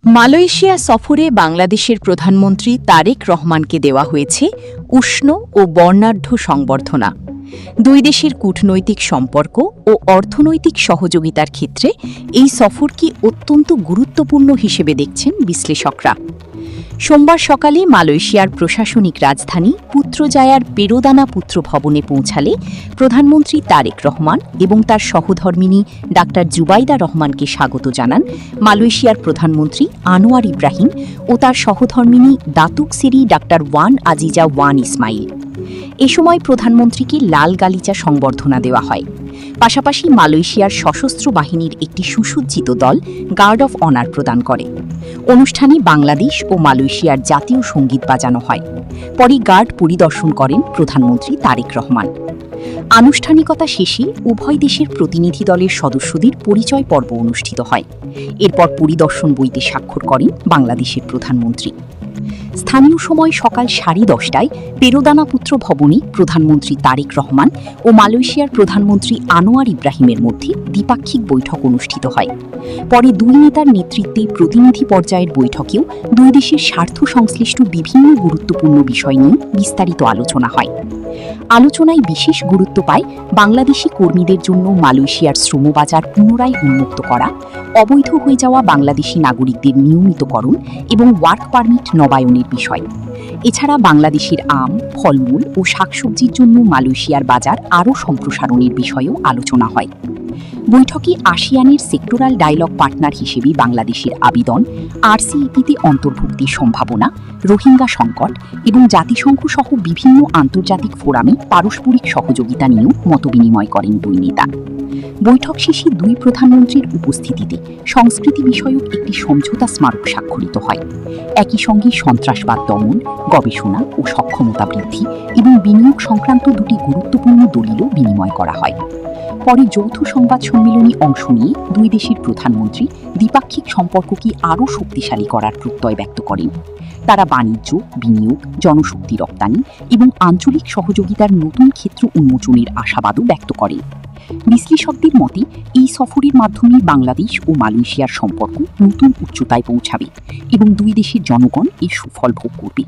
Malaysia সফরে বাংলাদেশের প্রধানমন্ত্রী তারেক রহমানকে দেওয়া হয়েছে উষ্ণ ও বর্ণাঢ্য সংবর্ধনা। দুই দেশের কূটনৈতিক সম্পর্ক ও অর্থনৈতিক সহযোগিতার ক্ষেত্রে এই সফরকে অত্যন্ত গুরুত্বপূর্ণ হিসেবে দেখছেন বিশ্লেষকরা। সোমবার সকালে মালয়েশিয়ার প্রশাসনিক রাজধানী পুত্রজায়ার পেরোদানা পুত্র ভবনে পৌঁছালে প্রধানমন্ত্রী তারেক রহমান এবং তার সহধর্মিণী ডাক্তার জুবাইদা রহমানকে স্বাগত জানান মালয়েশিয়ার প্রধানমন্ত্রী আনোয়ার ইব্রাহিম ও তার সহধর্মিণী Datuk Seri doctor Wan Azizah Wan Ismail. এ সময় প্রধানমন্ত্রীকে লাল গালিচা সংবর্ধনা দেওয়া হয়। পাশাপাশি মালয়েশিয়ার সশস্ত্র বাহিনীর একটি সুসজ্জিত দল গার্ড অফ অনার প্রদান করে। অনুষ্ঠানে বাংলাদেশ ও মালয়েশিয়ার জাতীয় সঙ্গীত বাজানো হয়। পরে গার্ড পরিদর্শন করেন প্রধানমন্ত্রী তারেক রহমান। আনুষ্ঠানিকতা শেষে উভয় দেশের প্রতিনিধি দলের সদস্যদের পরিচয় পর্ব অনুষ্ঠিত হয়। এরপর পরিদর্শন বইতে স্বাক্ষর করেন বাংলাদেশের প্রধানমন্ত্রী। স্থানীয় সময় সকাল 10:30টায় পেরোদানা পুত্র ভবনে প্রধানমন্ত্রী তারেক রহমান ও মালয়েশিয়ার প্রধানমন্ত্রী আনোয়ার ইব্রাহিমের মধ্যে দ্বিপাক্ষিক বৈঠক অনুষ্ঠিত হয়। পরে দুই নেতার নেতৃত্বে প্রতিনিধি পর্যায়ের বৈঠকেও দুই দেশের স্বার্থ সংশ্লিষ্ট বিভিন্ন গুরুত্বপূর্ণ বিষয় নিয়ে বিস্তারিত আলোচনা হয়। আলোচনায় বিশেষ গুরুত্ব পায় বাংলাদেশি কর্মীদের জন্য মালয়েশিয়ার শ্রমবাজার পুনরায় উন্মুক্ত করা, অবৈধ হয়ে যাওয়া বাংলাদেশি নাগরিকদের নিয়মিতকরণ এবং ওয়ার্ক পারমিট নবায়নের বিষয়। এছাড়া বাংলাদেশের আম, ফলমূল ও শাকসবজির জন্য মালয়েশিয়ার বাজার আরও সম্প্রসারণের বিষয়েও আলোচনা হয়। বৈঠকে আসিয়ানের সেক্টরাল ডায়ালগ পার্টনার হিসেবে বাংলাদেশের আবেদন, আরসিইপিতে অন্তর্ভুক্তির সম্ভাবনা, রোহিঙ্গা সংকট এবং জাতিসংঘ সহ বিভিন্ন আন্তর্জাতিক ফোরামে পারস্পরিক সহযোগিতা নিয়েও মতবিনিময় করেন দুই নেতা। বৈঠক শেষে দুই প্রধানমন্ত্রীর উপস্থিতিতে সংস্কৃতি বিষয়ক একটি সমঝোতা স্মারক স্বাক্ষরিত হয়। একই সঙ্গে সন্ত্রাসবাদ দমন, গবেষণা ও সক্ষমতা বৃদ্ধি এবং বিনিয়োগ সংক্রান্ত দুটি গুরুত্বপূর্ণ দলিলও বিনিময় করা হয়। পরে যৌথ সংবাদ সম্মেলনে অংশ নিয়ে দুই দেশের প্রধানমন্ত্রী দ্বিপাক্ষিক সম্পর্ককে আরও শক্তিশালী করার প্রত্যয় ব্যক্ত করেন। তারা বাণিজ্য, বিনিয়োগ, জনশক্তি রপ্তানি এবং আঞ্চলিক সহযোগিতার নতুন ক্ষেত্র উন্মোচনের আশাবাদও ব্যক্ত করেন। বিশ্লেষকদের মতে এই সফরের মাধ্যমে বাংলাদেশ ও মালয়েশিয়ার সম্পর্ক নতুন উচ্চতায় পৌঁছাবে এবং দুই দেশের জনগণ এর সুফল ভোগ করবে।